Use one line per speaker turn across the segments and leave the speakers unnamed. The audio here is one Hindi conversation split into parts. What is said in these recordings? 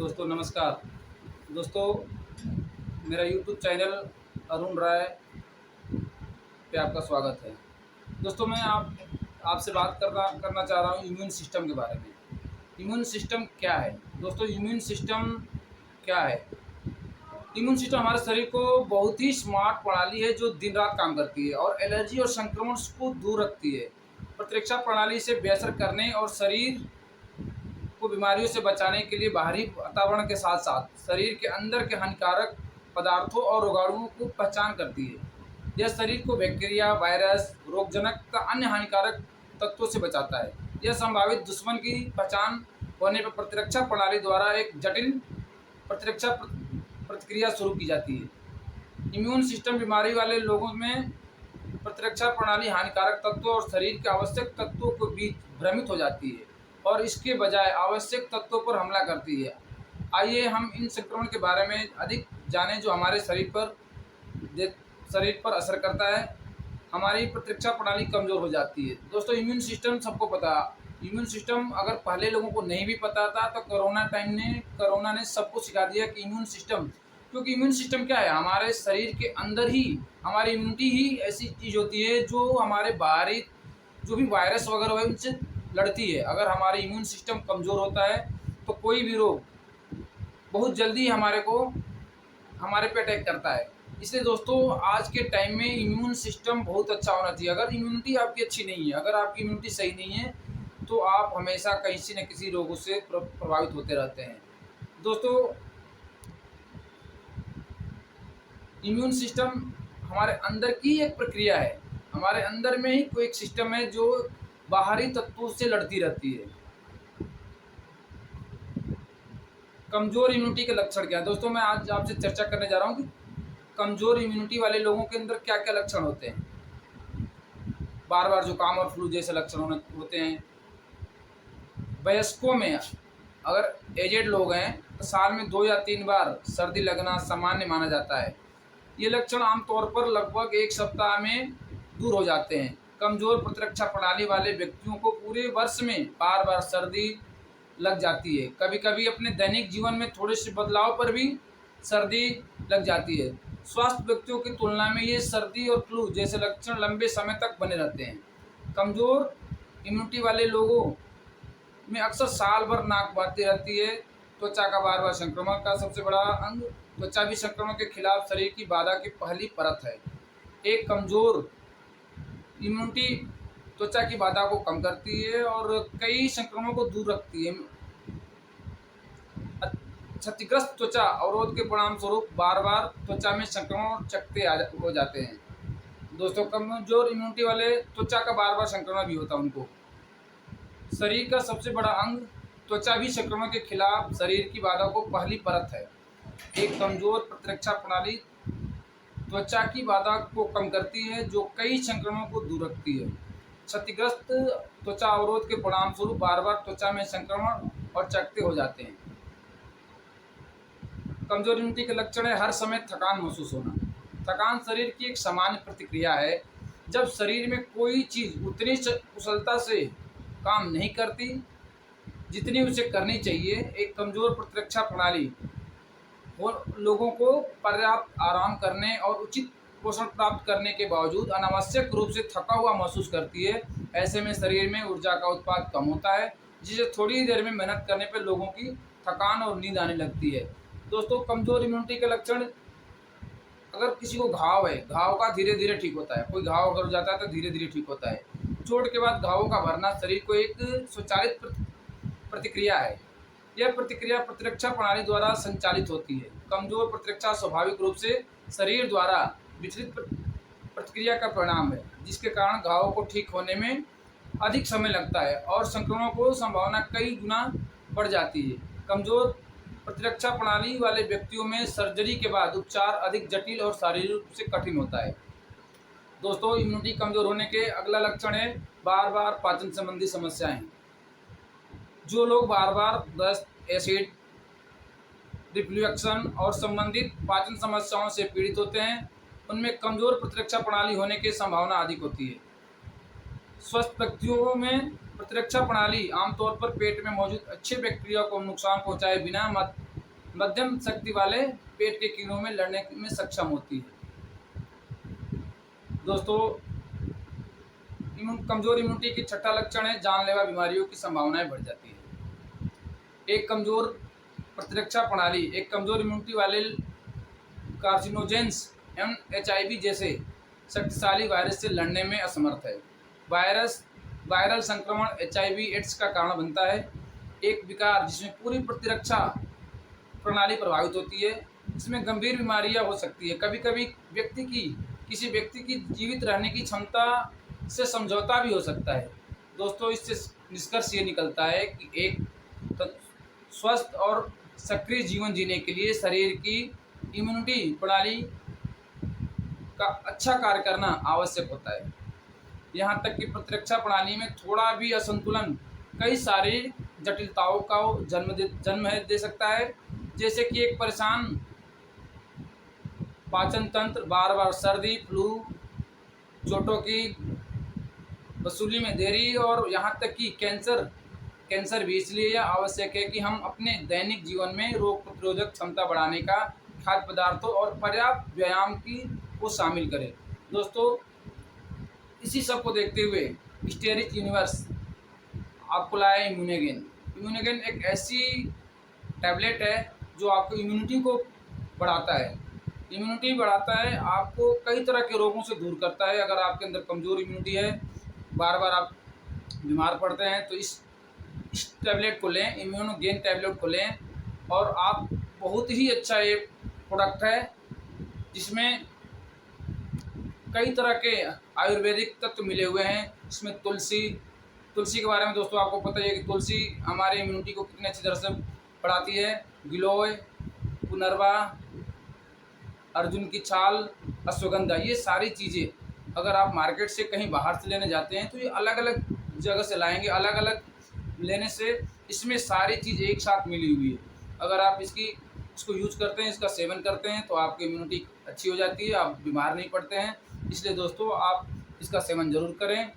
दोस्तों नमस्कार। दोस्तों मेरा यूट्यूब चैनल अरुण राय पे आपका स्वागत है। दोस्तों मैं आपसे बात करना चाह रहा हूँ इम्यून सिस्टम के बारे में। इम्यून सिस्टम क्या है? दोस्तों इम्यून सिस्टम क्या है? इम्यून सिस्टम हमारे शरीर को बहुत ही स्मार्ट प्रणाली है जो दिन रात काम करती है और एलर्जी और संक्रमण को दूर रखती है। प्रतिरक्षा प्रणाली से बेहतर करने और शरीर को बीमारियों से बचाने के लिए बाहरी वातावरण के साथ साथ शरीर के अंदर के हानिकारक पदार्थों और रोगाणुओं को पहचान करती है। यह शरीर को बैक्टीरिया, वायरस, रोगजनक तथा अन्य हानिकारक तत्वों से बचाता है। यह संभावित दुश्मन की पहचान होने पर प्रतिरक्षा प्रणाली द्वारा एक जटिल प्रतिरक्षा प्रतिक्रिया शुरू की जाती है। इम्यून सिस्टम बीमारी वाले लोगों में प्रतिरक्षा प्रणाली हानिकारक तत्वों और शरीर के आवश्यक तत्वों के बीच भ्रमित हो जाती है और इसके बजाय आवश्यक तत्वों पर हमला करती है। आइए हम इन संक्रमण के बारे में अधिक जानें जो हमारे शरीर पर असर करता है। हमारी प्रतिरक्षा प्रणाली कमज़ोर हो जाती है। दोस्तों इम्यून सिस्टम सबको पता है। इम्यून सिस्टम अगर पहले लोगों को नहीं भी पता था तो कोरोना ने सबको सिखा दिया कि इम्यून सिस्टम, क्योंकि इम्यून सिस्टम क्या है? हमारे शरीर के अंदर ही हमारी इम्यूनिटी ही ऐसी चीज़ होती है जो हमारे बाहरी जो भी वायरस वगैरह है उनसे लड़ती है। अगर हमारी इम्यून सिस्टम कमज़ोर होता है तो कोई भी रोग बहुत जल्दी हमारे पे अटैक करता है। इसलिए दोस्तों आज के टाइम में इम्यून सिस्टम बहुत अच्छा होना चाहिए। अगर इम्यूनिटी आपकी अच्छी नहीं है, अगर आपकी इम्यूनिटी सही नहीं है तो आप हमेशा किसी न किसी रोगों से प्रभावित होते रहते हैं। दोस्तों इम्यून सिस्टम हमारे अंदर की एक प्रक्रिया है। हमारे अंदर में ही कोई एक सिस्टम है जो बाहरी तत्वों से लड़ती रहती है। कमज़ोर इम्यूनिटी के लक्षण क्या है? दोस्तों मैं आज आपसे चर्चा करने जा रहा हूँ कि कमज़ोर इम्यूनिटी वाले लोगों के अंदर क्या क्या लक्षण होते हैं। बार बार जुकाम और फ्लू जैसे लक्षण होते हैं। वयस्कों में अगर एजेड लोग हैं तो साल में 2 या 3 बार सर्दी लगना सामान्य माना जाता है। ये लक्षण आमतौर पर लगभग 1 सप्ताह में दूर हो जाते हैं। कमज़ोर प्रतिरक्षा प्रणाली वाले व्यक्तियों को पूरे वर्ष में बार बार सर्दी लग जाती है। कभी कभी अपने दैनिक जीवन में थोड़े से बदलाव पर भी सर्दी लग जाती है। स्वस्थ व्यक्तियों की तुलना में ये सर्दी और फ्लू जैसे लक्षण लंबे समय तक बने रहते हैं। कमज़ोर इम्यूनिटी वाले लोगों में अक्सर साल भर नाक बहती रहती है। त्वचा का बार बार संक्रमण का सबसे बड़ा अंग त्वचा भी संक्रमण के खिलाफ शरीर की बाधा की पहली परत है। एक कमज़ोर इम्यूनिटी त्वचा की बाधा को कम करती है और कई संक्रमणों को दूर रखती है। क्षतिग्रस्त त्वचा अवरोध के परिणाम स्वरूप बार बार त्वचा में संक्रमण और चकत्ते हो जाते हैं। दोस्तों कमजोर इम्यूनिटी वाले त्वचा का बार बार संक्रमण भी होता है उनको। शरीर का सबसे बड़ा अंग त्वचा भी संक्रमण के खिलाफ शरीर की बाधा को पहली परत है। एक कमजोर प्रतिरक्षा प्रणाली त्वचा की बाधा को कम करती है जो कई संक्रमणों को दूर रखती है। क्षतिग्रस्त त्वचा अवरोध के परिणाम स्वरूप बार बार त्वचा में संक्रमण और चकत्ते हो जाते हैं। कमजोर इम्यूनिटी के लक्षण है हर समय थकान महसूस होना। थकान शरीर की एक सामान्य प्रतिक्रिया है। जब शरीर में कोई चीज़ उतनी कुशलता से काम नहीं करती जितनी उसे करनी चाहिए, एक कमज़ोर प्रतिरक्षा प्रणाली और लोगों को पर्याप्त आराम करने और उचित पोषण प्राप्त करने के बावजूद अनावश्यक रूप से थका हुआ महसूस करती है। ऐसे में शरीर में ऊर्जा का उत्पाद कम होता है जिसे थोड़ी देर में मेहनत करने पर लोगों की थकान और नींद आने लगती है। दोस्तों कमज़ोर इम्यूनिटी के लक्षण, अगर किसी को घाव है, घाव का धीरे धीरे ठीक होता है। कोई घाव अगर हो जाता है तो धीरे धीरे ठीक होता है। चोट के बाद घावों का भरना शरीर को एक स्वचालित प्रतिक्रिया है। यह प्रतिक्रिया प्रतिरक्षा प्रणाली द्वारा संचालित होती है। कमजोर प्रतिरक्षा स्वाभाविक रूप से शरीर द्वारा विचलित प्रतिक्रिया का परिणाम है जिसके कारण घावों को ठीक होने में अधिक समय लगता है और संक्रमणों को संभावना कई गुना बढ़ जाती है। कमजोर प्रतिरक्षा प्रणाली वाले व्यक्तियों में सर्जरी के बाद उपचार अधिक जटिल और शारीरिक रूप से कठिन होता है। दोस्तों इम्यूनिटी कमजोर होने के अगला लक्षण है बार बार पाचन संबंधी समस्याएं। जो लोग बार बार दस्त, एसिड रिफ्लुएक्शन और संबंधित पाचन समस्याओं से पीड़ित होते हैं उनमें कमजोर प्रतिरक्षा प्रणाली होने की संभावना अधिक होती है। स्वस्थ व्यक्तियों में प्रतिरक्षा प्रणाली आमतौर पर पेट में मौजूद अच्छे बैक्टीरिया को नुकसान पहुंचाए बिना मध्यम शक्ति वाले पेट के कीड़ों में लड़ने में सक्षम होती है। दोस्तों, कमजोर इम्यूनिटी की छठा लक्षण है जानलेवा बीमारियों की संभावनाएं बढ़ जाती है। एक कमजोर प्रतिरक्षा प्रणाली एक कमजोर इम्यूनिटी वाले कार्सिनोजेंस एवं HIV जैसे शक्तिशाली वायरस से लड़ने में असमर्थ है। वायरल संक्रमण HIV एड्स का कारण बनता है, एक विकार जिसमें पूरी प्रतिरक्षा प्रणाली प्रभावित होती है। इसमें गंभीर बीमारियां हो सकती है। कभी कभी किसी व्यक्ति की जीवित रहने की क्षमता से समझौता भी हो सकता है। दोस्तों, इससे निष्कर्ष ये निकलता है कि एक स्वस्थ और सक्रिय जीवन जीने के लिए शरीर की इम्यूनिटी प्रणाली का अच्छा कार्य करना आवश्यक होता है। यहाँ तक कि प्रतिरक्षा प्रणाली में थोड़ा भी असंतुलन कई शारीरिक जटिलताओं का जन्म दे सकता है, जैसे कि एक परेशान पाचन तंत्र, बार बार सर्दी, फ्लू, चोटों की वसूली में देरी और यहाँ तक कि कैंसर भी। इसलिए यह आवश्यक है कि हम अपने दैनिक जीवन में रोग प्रतिरोधक क्षमता बढ़ाने का खाद्य पदार्थों और पर्याप्त व्यायाम को शामिल करें। दोस्तों, इसी सब को देखते हुए स्टेरिच यूनिवर्स आपको लाया इम्यूनोगेन। इम्यूनोगेन एक ऐसी टैबलेट है जो आपको इम्यूनिटी को बढ़ाता है। इम्यूनिटी बढ़ाता है, आपको कई तरह के रोगों से दूर करता है। अगर आपके अंदर कमज़ोर इम्यूनिटी है, बार बार आप बीमार पड़ते हैं, तो इस टैबलेट को लें, इम्यूनोगेन टैबलेट को लें। और आप बहुत ही अच्छा ये प्रोडक्ट है जिसमें कई तरह के आयुर्वेदिक तत्व मिले हुए हैं। इसमें तुलसी के बारे में दोस्तों आपको पता ही है कि तुलसी हमारे इम्यूनिटी को कितनी अच्छी तरह से बढ़ाती है। गिलोय, पुनर्वा, अर्जुन की छाल, अश्वगंधा, ये सारी चीज़ें अगर आप मार्केट से कहीं बाहर से लेने जाते हैं तो ये अलग अलग जगह से लाएंगे। अलग अलग लेने से इसमें सारी चीज़ एक साथ मिली हुई है। अगर आप इसको यूज करते हैं, इसका सेवन करते हैं, तो आपकी इम्यूनिटी अच्छी हो जाती है, आप बीमार नहीं पड़ते हैं। इसलिए दोस्तों, आप इसका सेवन ज़रूर करें,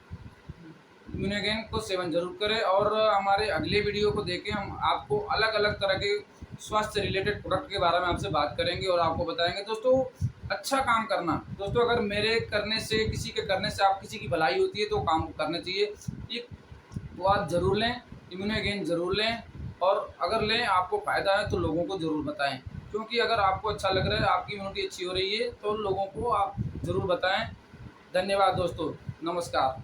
इम्यूनोगेन को सेवन जरूर करें। और हमारे अगले वीडियो को देखें, हम आपको अलग अलग तरह के स्वास्थ्य से रिलेटेड प्रोडक्ट के बारे में आपसे बात करेंगे और आपको बताएंगे। दोस्तों, अच्छा काम करना। दोस्तों, अगर मेरे करने से, किसी के करने से आप किसी की भलाई होती है तो काम करना चाहिए। ये तो आप ज़रूर लें, इम्यूनोगेन ज़रूर लें, और अगर लें आपको फ़ायदा है तो लोगों को ज़रूर बताएं। क्योंकि अगर आपको अच्छा लग रहा है, आपकी इम्यूनिटी अच्छी हो रही है, तो लोगों को आप ज़रूर बताएं। धन्यवाद दोस्तों, नमस्कार।